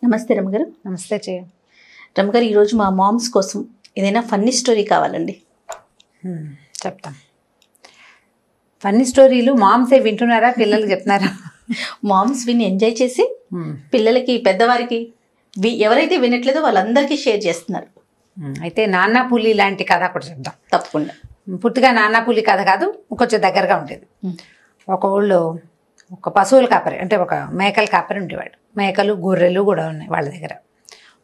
నమస్తే రమగారు. నమస్తే చేయ రమగారు, ఈరోజు మా మామ్స్ కోసం ఏదైనా ఫన్నీ స్టోరీ కావాలండి. చెప్తాం. ఫన్నీ స్టోరీలు మామ్సే వింటున్నారా, పిల్లలు చెప్తున్నారా? మామ్స్ విని ఎంజాయ్ చేసి పిల్లలకి, పెద్దవారికి, ఎవరైతే వినట్లేదో వాళ్ళందరికీ షేర్ చేస్తున్నారు. అయితే నాన్న పులి లాంటి కథ ఒకటి చెప్దాం. తప్పకుండా. పుట్టిగా నాన్న పులి కథ కాదు, కొంచెం దగ్గరగా ఉండేది. ఒక ఊళ్ళో ఒక పశువుల కాపరి, అంటే ఒక మేకల కాపరి ఉండేవాడు. మేకలు గొర్రెలు కూడా ఉన్నాయి వాళ్ళ దగ్గర.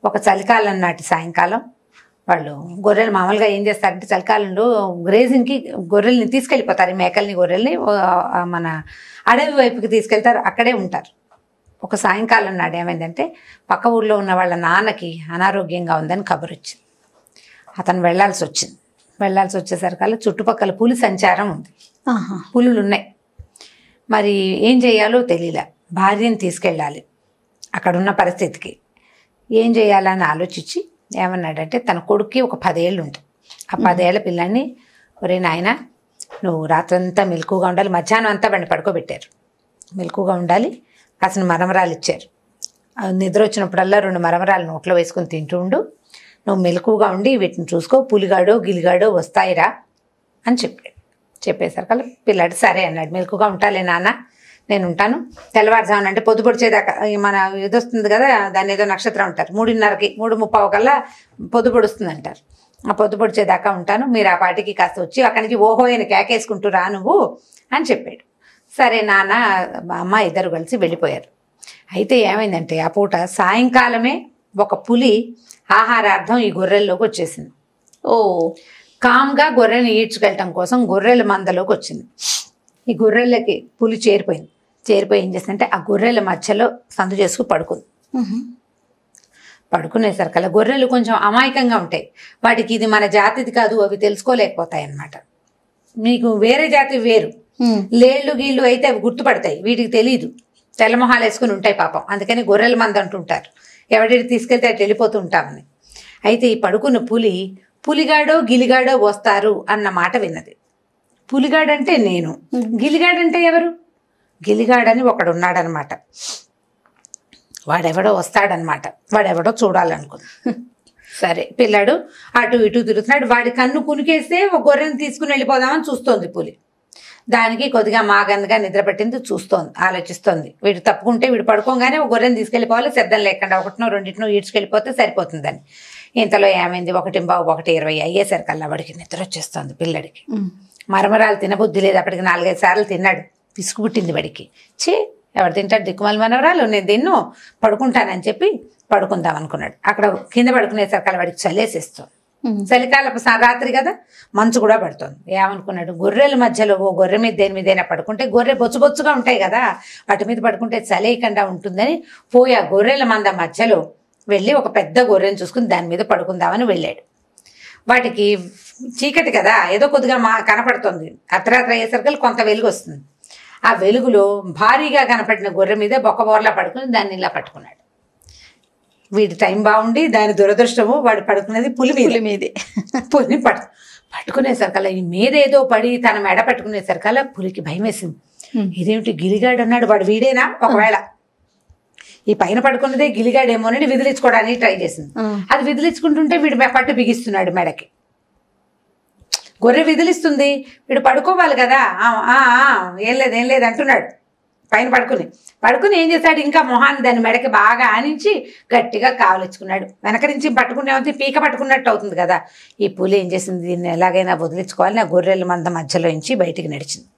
ఒక చలికాలం నాటి సాయంకాలం వాళ్ళు గొర్రెలు మామూలుగా ఏం చేస్తారంటే, చలికాలంలో గ్రేజింగ్కి గొర్రెల్ని తీసుకెళ్ళిపోతారు. ఈ మేకల్ని గొర్రెల్ని మన అడవి వైపుకి తీసుకెళ్తారు, అక్కడే ఉంటారు. ఒక సాయంకాలం నాడు ఏమైందంటే, పక్క ఊళ్ళో ఉన్న వాళ్ళ నాన్నకి అనారోగ్యంగా ఉందని కబురు వచ్చింది. అతను వెళ్ళాల్సి వచ్చేసరికల్లా చుట్టుపక్కల పులి సంచారం ఉంది, పులులు ఉన్నాయి. మరి ఏం చేయాలో తెలియలే. భార్యని తీసుకెళ్ళాలి అక్కడున్న పరిస్థితికి. ఏం చేయాలని ఆలోచించి ఏమన్నాడంటే, తన కొడుక్కి ఒక 10 ఏళ్ళు ఉంటాయి. ఆ 10 ఏళ్ల పిల్లాన్ని, ఒరే నాయన, నువ్వు రాత్రంతా మెలకుగా ఉండాలి. మధ్యాహ్నం అంతా వాడిని పడుకోబెట్టారు, మెలకుగా ఉండాలి. కాసిన మరమరాలు ఇచ్చారు. నిద్ర వచ్చినప్పుడల్లా 2 మరమరాలు నోట్లో వేసుకొని తింటూ ఉండు. నువ్వు మెలకుగా ఉండి వీటిని చూసుకో, పులిగాడో గిలిగాడో వస్తాయిరా అని చెప్పేసరికల్లా పిల్లాడు సరే అన్నాడు. మెలకుగా ఉంటాలే నాన్న, నేను ఉంటాను. తెల్లవారుజామున అంటే పొద్దు పొడిచేదాకా, మన ఇది వస్తుంది కదా, దాన్ని ఏదో నక్షత్రం అంటారు, 3:30కి 3:30 కల్లా పొద్దు పొడుస్తుంది అంటారు. ఆ పొద్దు పొడిచేదాకా ఉంటాను, మీరు ఆ పాటికి కాస్త వచ్చి అక్కడికి ఓహో అని కేకేసుకుంటూ రా నువ్వు అని చెప్పాడు. సరే నాన్న అమ్మ ఇద్దరు కలిసి వెళ్ళిపోయారు. అయితే ఏమైందంటే, ఆ పూట సాయంకాలమే ఒక పులి ఆహారార్థం ఈ గొర్రెల్లోకి వచ్చేసింది. కామ్గా గొర్రెని ఈడ్చుకెళ్ళటం కోసం గొర్రెల మందలోకి వచ్చింది. ఈ గొర్రెలకి పులి చేరిపోయి ఏం చేసిందంటే, ఆ గొర్రెల మధ్యలో సందు చేసుకు పడుకుంది. పడుకునేసరికల్లా గొర్రెలు కొంచెం అమాయకంగా ఉంటాయి. వాటికి ఇది మన జాతిది కాదు, అవి తెలుసుకోలేకపోతాయి అన్నమాట. మీకు వేరే జాతి వేరు, లేళ్ళు గీళ్ళు అయితే అవి గుర్తుపడతాయి, వీటికి తెలీదు. తెల్లమొహాలు వేసుకుని ఉంటాయి పాపం. అందుకని గొర్రెల మంద అంటుంటారు, ఎవరికి తీసుకెళ్తే అటు వెళ్ళిపోతూ ఉంటామని. అయితే ఈ పడుకున్న పులి, పులిగాడో గిలిగాడో వస్తారు అన్న మాట విన్నది. పులిగాడంటే నేను, గిలిగాడంటే ఎవరు? గిలిగాడని ఒకడు ఉన్నాడనమాట. వాడెవడో వస్తాడనమాట, వాడెవడో చూడాలనుకుంది. సరే పిల్లాడు అటు ఇటు తిరుగుతున్నాడు. వాడి కన్ను కునికేస్తే ఒక గొర్రెని తీసుకుని వెళ్ళిపోదామని చూస్తోంది పులి. దానికి కొద్దిగా మాగందుగా నిద్ర పట్టింది, చూస్తోంది, ఆలోచిస్తోంది. వీడు తప్పుకుంటే, వీడు పడుకోగానే ఒక గొర్రెని తీసుకెళ్ళిపోవాలి, శబ్దం లేకుండా 1నో 2నో ఈడ్చుకెళ్ళిపోతే సరిపోతుందని. ఇంతలో ఏమైంది, 1:15 అయ్యేసరికల్లా వాడికి నిద్ర వచ్చేస్తుంది పిల్లడికి. మరమరాలు తినబుద్ధి లేదు. అప్పటికి 4-5 సార్లు తిన్నాడు, పిసుకు పుట్టింది వాడికి. ఎవరు తింటాడు దిక్కుమాలి మరమరాలు, నేను తిన్ను, పడుకుంటానని చెప్పి పడుకుందాం అనుకున్నాడు. అక్కడ కింద పడుకునేసరికల్లా వాడికి చలేసేస్తుంది. చలికాలపు రాత్రి కదా, మంచు కూడా పడుతుంది. ఏమనుకున్నాడు, గొర్రెల మధ్యలో ఓ గొర్రె మీద దేని మీదైనా పడుకుంటే, గొర్రె బొచ్చుగా ఉంటాయి కదా, వాటి మీద పడుకుంటే చలేయకుండా ఉంటుందని పోయి ఆ గొర్రెల మంద మధ్యలో వెళ్ళి ఒక పెద్ద గొర్రెని చూసుకుని దాని మీద పడుకుందామని వెళ్ళాడు. వాటికి చీకటి కదా, ఏదో కొద్దిగా కనపడుతుంది. అర్ధరాత్రి అయ్యేసరికి కొంత వెలుగు వస్తుంది. ఆ వెలుగులో భారీగా కనపడిన గొర్రె మీద బొక్కబోర్లా పడుకుని దాన్ని ఇలా పట్టుకున్నాడు. వీడి టైం బాగుండి, దాని దురదృష్టము, వాడు పడుకునేది పులి మీదే. పులిని పట్టుకునేసరికల్లా ఈ మీద ఏదో పడి తన మెడ పట్టుకునేసరికల్లా పులికి భయం వేసింది. ఇదేమిటి, గిలిగాడు అన్నాడు, వాడు వీడేనా? ఒకవేళ ఈ పైన పడుకున్నదే గిలిగాడేమోనని విదిలించుకోవడానికి ట్రై చేసింది. అది విదిలించుకుంటుంటే వీడు పట్టు బిగిస్తున్నాడు మెడకి. గొర్రె విదిలిస్తుంది, వీడు పడుకోవాలి కదా, ఏం లేదు అంటున్నాడు. పైన పడుకుని ఏం చేశాడు, ఇంకా మొహాన్ని దాని మెడకి బాగా ఆనించి గట్టిగా కావలించుకున్నాడు. వెనక నుంచి పట్టుకునేది పీక పట్టుకున్నట్టు అవుతుంది కదా. ఈ పులి ఏం చేసింది, దీన్ని ఎలాగైనా వదిలించుకోవాలని ఆ గొర్రెల మంద మధ్యలో నుంచి బయటికి నడిచింది.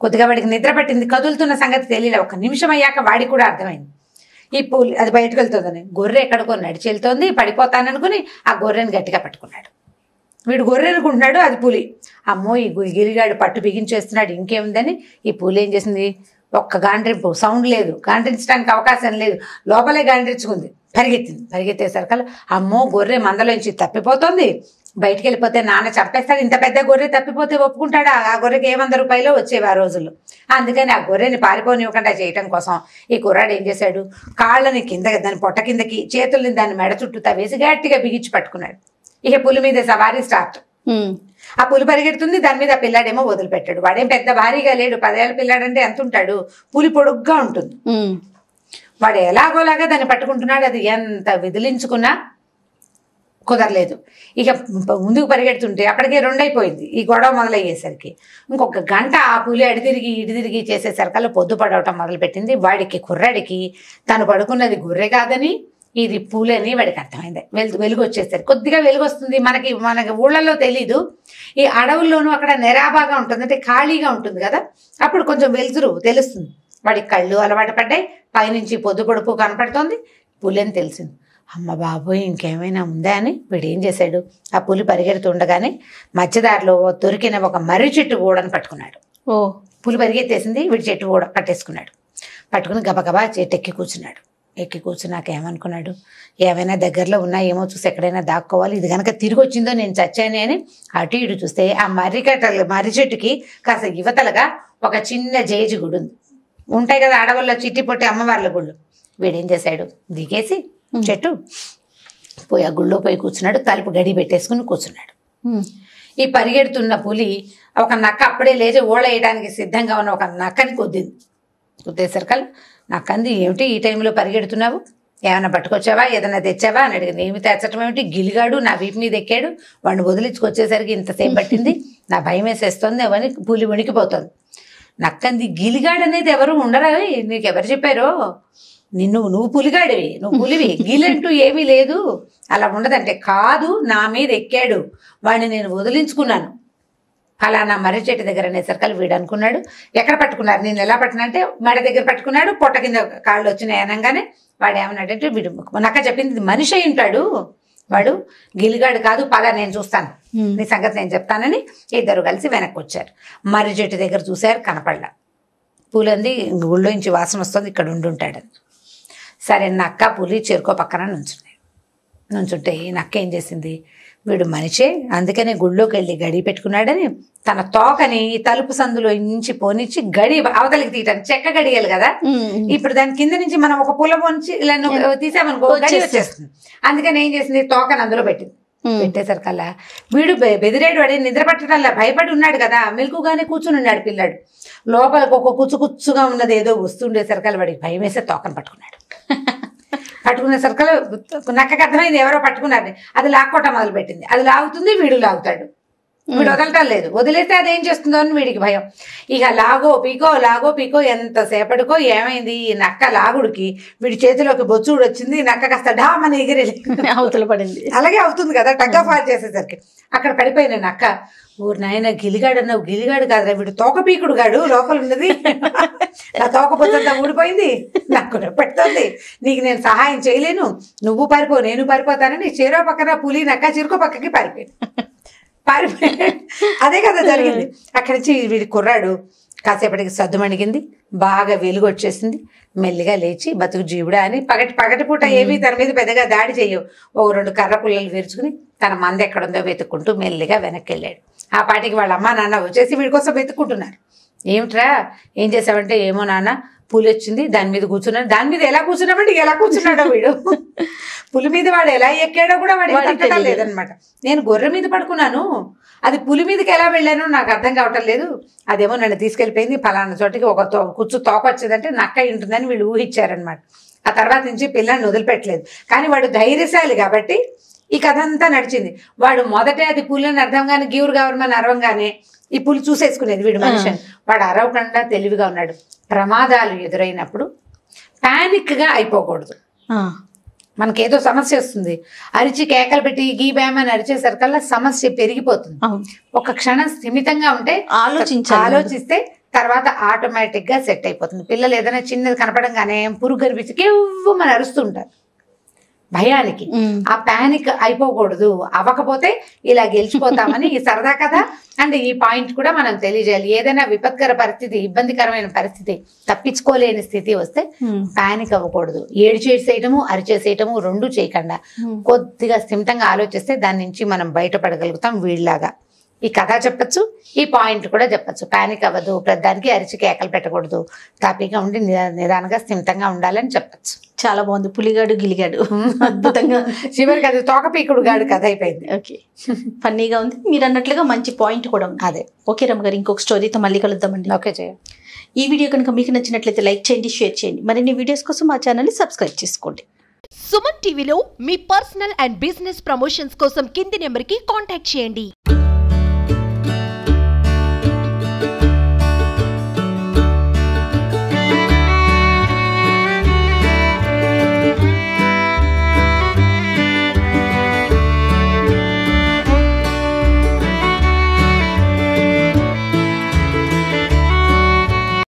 కొద్దిగా వాడికి నిద్ర పట్టింది, కదులుతున్న సంగతి తెలియలే. 1 నిమిషం అయ్యాక వాడికి కూడా అర్థమైంది ఈ పులి అది బయటకు వెళ్తుందని. గొర్రె ఎక్కడికో నడిచి వెళ్తోంది, పడిపోతాననుకుని ఆ గొర్రెని గట్టిగా పట్టుకున్నాడు. వీడు గొర్రె అనుకుంటున్నాడు, అది పులి. అమ్మో, ఈ గిలిగాడు పట్టు బిగించేస్తున్నాడు, ఇంకేముందని ఈ పులి ఏం చేసింది, ఒక్క గాండ్రింపు, సౌండ్ లేదు, గాండ్రించడానికి అవకాశం లేదు, లోపలే గాండ్రించుకుంది. పరిగెత్తేసరికల్లా అమ్మో, గొర్రె మందలోంచి తప్పిపోతుంది, బయటికి వెళ్ళిపోతే నాన్న చంపేస్తాడు. ఇంత పెద్ద గొర్రె తప్పిపోతే ఒప్పుకుంటాడా? ఆ గొర్రెకి ఏ 100 రూపాయలు వచ్చేవి ఆ రోజుల్లో. అందుకని ఆ గొర్రెని పారిపోనివ్వకుండా చేయటం కోసం ఈ కుర్రాడు ఏం చేశాడు, కాళ్ళని కింద, దాని పొట్ట కిందకి, చేతుల్ని దాని మెడ చుట్టూ తవేసి గట్టిగా బిగించి పట్టుకున్నాడు. ఇక పులి మీద సవారీ స్టార్ట్. ఆ పులి పరిగెడుతుంది, దాని మీద ఆ పిల్లాడేమో వదిలిపెట్టాడు. వాడేం పెద్ద భారీగా లేడు, 10 ఏళ్ల పిల్లాడంటే ఎంత ఉంటాడు, పులి పొడుగ్గా ఉంటుంది. వాడు ఎలాగోలాగా దాన్ని పట్టుకుంటున్నాడు. అది ఎంత విదిలించుకున్నా కుదరలేదు. ఇక ముందుకు పరిగెడుతుంటే అప్పటికే 2 అయిపోయింది ఈ గొడవ మొదలయ్యేసరికి. ఇంకొక గంట ఆ పులి ఇటు తిరిగి చేసేసరికల్లా పొద్దు పడవటం మొదలుపెట్టింది. వాడికి కుర్రాడికి తను పడుకున్నది గొర్రె కాదని ఇది పూలు అని వాడికి అర్థమైంది. వెలుగు వచ్చేసరికి కొద్దిగా వెలుగు వస్తుంది. మనకి ఊళ్ళలో తెలీదు. ఈ అడవుల్లోనూ అక్కడ నెరాబాగా ఉంటుంది, అంటే ఖాళీగా ఉంటుంది కదా, అప్పుడు కొంచెం వెలుతురు తెలుస్తుంది. వాడికి కళ్ళు అలవాటు పడ్డాయి. పైనుంచి పొద్దు పొడుపు కనపడుతోంది. పులి అని తెలిసింది. అమ్మ బాబోయ్ ఇంకేమైనా ఉందా అని వీడు ఏం చేశాడు, ఆ పులి పరిగెడుతుండగానే మధ్యదారిలో దొరికిన ఒక మర్రి చెట్టు గూడని పట్టుకున్నాడు. పులి పరిగెత్తేసింది, వీడి చెట్టు కూడా పట్టేసుకున్నాడు. పట్టుకుని గబగబా చెట్టు ఎక్కి కూర్చున్నాడు. ఎక్కి కూర్చున్నాక ఏమనుకున్నాడు, ఏమైనా దగ్గరలో ఉన్నాయేమో చూసి ఎక్కడైనా దాక్కోవాలి, ఇది కనుక తిరిగి వచ్చిందో నేను చచ్చానే అని అటు ఇటు చూస్తే ఆ మర్రి చెట్టుకి కాస్త యువతలుగా ఒక చిన్న జేజి గుడి ఉంది. ఉంటాయి కదా అడవుల్లో చిట్టి పొట్టి అమ్మవార్ల గుళ్ళు. వీడేం చేశాడు, దిగేసి చెట్టు పోయి ఆ గుళ్ళో పోయి కూర్చున్నాడు. తలుపు గడి పెట్టేసుకుని కూర్చున్నాడు. ఈ పరిగెడుతున్న పులి ఒక నక్క అప్పుడే లేచి ఓళ్ళేయడానికి సిద్ధంగా ఉన్న ఒక నక్కని కుద్దేసరికల్ నక్కంది, ఏమిటి ఈ టైంలో పరిగెడుతున్నావు, ఏమైనా పట్టుకొచ్చావా, ఏదైనా తెచ్చావా అని అడిగింది. ఏమి తెచ్చటం ఏమిటి, గిలిగాడు నా వీపు మీద ఎక్కాడు, వాడిని వదిలించుకొచ్చేసరికి ఇంతసేపు పట్టింది, నా భయం వేసేస్తుంది అవని పులి వణికిపోతుంది. నక్కంది, గిలిగాడు అనేది ఎవరు ఉండరా, నీకు ఎవరు చెప్పారో, నువ్వు పులిగాడివి, నువ్వు పులివి, గిలంటూ ఏమీ లేదు, అలా ఉండదంటే. కాదు నా మీద ఎక్కాడు, వాడిని నేను వదిలించుకున్నాను. అలా నా మర్రి చెట్టు దగ్గర అనేసరికల్ వీడు అనుకున్నాడు, ఎక్కడ పట్టుకున్నారు, నేను ఎలా పట్టినా అంటే మెడ దగ్గర పట్టుకున్నాడు, పొట్ట కింద కాళ్ళు వచ్చినాయి అనగానే వాడు ఏమన్నాడంటే, వీడు నక్క చెప్పింది మనిషి అయి ఉంటాడు, వాడు గిలిగాడు కాదు, పద నేను చూస్తాను, నీ సంగతి నేను చెప్తానని ఇద్దరు కలిసి వెనక్కి వచ్చారు. మర్రి చెట్టు దగ్గర చూశారు, కనపడలా. పూలంది ఊళ్ళో నుంచి వాసన వస్తుంది, ఇక్కడ ఉండుంటాడని. సరే నక్క పులి చెరుకో పక్కన నుంచుంటే ఈ నక్క ఏం చేసింది, వీడు మనిషే అందుకనే గుళ్ళోకి వెళ్ళి గడి పెట్టుకున్నాడని తన తోకని తలుపు సందులో నుంచి పోనిచ్చి గడి అవతలికి తీయటానికి చెక్క గడియాలి కదా, ఇప్పుడు దాని కింద నుంచి మనం ఒక పుల్ల పోనిచ్చి ఇలా తీసామనుకో గడి వచ్చేస్తుంది. అందుకని ఏం చేసింది, తోకని అందులో పెట్టింది. పెట్టేసరికల్లా వీడు బెదిరేడు, వాడి నిద్ర పట్టడంలా భయపడి ఉన్నాడు కదా, మెలకుగానే కూర్చుని ఉన్నాడు పిల్లాడు. లోపలికి ఒక కుచ్చుగా ఉన్నది ఏదో వస్తుండేసరికల్లా వాడికి భయం వేసే తోకను పట్టుకున్నాడు. పట్టుకునే సరికలు నక్కకి అర్థమైంది ఎవరో పట్టుకున్నారు, అది లాక్కోవటం మొదలు పెట్టింది. అది లాగుతుంది, వీడు లాగుతాడు, వీడు వదలటం లేదు. వదిలేస్తే అదేం చేస్తుందో అని వీడికి భయం. ఇక లాగో పీకో ఎంతసేపటికో ఏమైంది, ఈ నక్క లాగుడికి వీడి చేతిలోకి బొచ్చుడు వచ్చింది. నక్క కాస్త డామని ఎగిరి అవతల పడింది. అలాగే అవుతుంది కదా, టగ్గా ఫాల్ చేసేసరికి అక్కడ పడిపోయిన నక్క, ఊరు నాయన గిలిగాడు అన్నావు, గిలిగాడు కాదురా వీడు తోక పీకుడు గాడు, లోపల ఉన్నది నా తోక పొద్దంతా ఊడిపోయింది, నాకు పెడుతుంది, నీకు నేను సహాయం చేయలేను, నువ్వు పారిపో నేను పారిపోతానని చెరో పక్కన పులి నక్క చిరుకో పక్కకి పారిపోయాడు. అదే కదా జరిగింది. అక్కడి నుంచి వీడి కుర్రాడు కాసేపటికి సద్దుమణిగింది, బాగా వెలుగు వచ్చేసింది. మెల్లిగా లేచి బతుకు జీవుడా అని పగటిపూట ఏమీ తన మీద పెద్దగా దాడి చేయవు, ఓ 2 కర్ర పుల్లలు విరుచుకుని తన మంది ఎక్కడుందో వెతుక్కుంటూ మెల్లిగా వెనక్కి వెళ్ళాడు. ఆ పాటికి వాళ్ళ అమ్మ నాన్న వచ్చేసి వీడి కోసం వెతుక్కుంటున్నారు. ఏమిట్రా ఏం చేసావంటే, ఏమో నాన్న పులి వచ్చింది దాని మీద కూర్చున్నాడు. దాని మీద ఎలా కూర్చున్నామంటే ఎలా కూర్చున్నాడో వీడు, పులి మీద వాడు ఎలా ఎక్కాడో కూడా వాడు తగ్గటం లేదనమాట. నేను గొర్రె మీద పడుకున్నాను, అది పులి మీదకి ఎలా వెళ్ళానో నాకు అర్థం కావటం లేదు, అదేమో నన్ను తీసుకెళ్ళిపోయింది ఫలానా చోటికి, ఒక కుచ్చు తోక వచ్చేదంటే నక్క ఉంటుందని వీళ్ళు ఊహించారనమాట. ఆ తర్వాత నుంచి పిల్లని వదిలిపెట్టలేదు. కానీ వాడు ధైర్యశాలి కాబట్టి ఈ కథ అంతా నడిచింది. వాడు మొదటే అది పులి అని అర్థం కానీ గీవురు గవర్నమెంట్ అరవంగానే ఈ పులి చూసేసుకునేది వీడు మనిషిని. వాడు అరవకుండా తెలివిగా ఉన్నాడు. ప్రమాదాలు ఎదురైనప్పుడు ప్యానిక్గా అయిపోకూడదు. మనకేదో సమస్య వస్తుంది, అరిచి కేకలు పెట్టి గీ బ్యామని అరిచేసరికల్లా సమస్య పెరిగిపోతుంది. ఒక క్షణం స్థిమితంగా ఉంటే ఆలోచిస్తే తర్వాత ఆటోమేటిక్గా సెట్ అయిపోతుంది. పిల్లలు ఏదైనా చిన్నది కనపడంగానే పురుగు కనిపించి కేవ్వు మన అరుస్తుంటారు భయానికి. ఆ ప్యానిక్ అయిపోకూడదు, అవ్వకపోతే ఇలా గెలిచిపోతామని ఈ సరదా కథ అండ్ ఈ పాయింట్ కూడా మనం తెలియజేయాలి. ఏదైనా విపత్కర పరిస్థితి, ఇబ్బందికరమైన పరిస్థితి, తప్పించుకోలేని స్థితి వస్తే ప్యానిక్ అవ్వకూడదు. ఏడ్చేసేయటము అరిచేసేయటము 2 చేయకుండా కొద్దిగా స్థిమితంగా ఆలోచిస్తే దాని నుంచి మనం బయటపడగలుగుతాం. వీళ్ళలాగా ఈ కథ చెప్పచ్చు, ఈ పాయింట్ కూడా చెప్పచ్చు. పానిక్ అవ్వదు, ప్రతిదానికి అరిచి కేకలు పెట్టకూడదు, తాపీగా ఉండి నిదానంగా స్థిమితంగా ఉండాలని చెప్పచ్చు. చాలా బాగుంది. పులిగాడు గిలిగాడు అద్భుతంగా. చివరికి అది తోకపీకుడు గాడు కథ అయిపోయింది. ఓకే, ఫన్నీగా ఉంది. మీరు అన్నట్లుగా మంచి పాయింట్ కూడా ఉంది. అదే. ఓకే రమ్మగారు, ఇంకొక స్టోరీతో మళ్ళీ కలుద్దామండి. ఓకే చేయ. ఈ వీడియో కనుక మీకు నచ్చినట్లయితే లైక్ చేయండి, షేర్ చేయండి. మరిన్ని వీడియోస్ కోసం మా ఛానల్ని సబ్స్క్రైబ్ చేసుకోండి. సుమన్ టీవీలో మీ పర్సనల్ అండ్ బిజినెస్ ప్రమోషన్స్ కోసం కింది నెంబర్కి కాంటాక్ట్ చేయండి.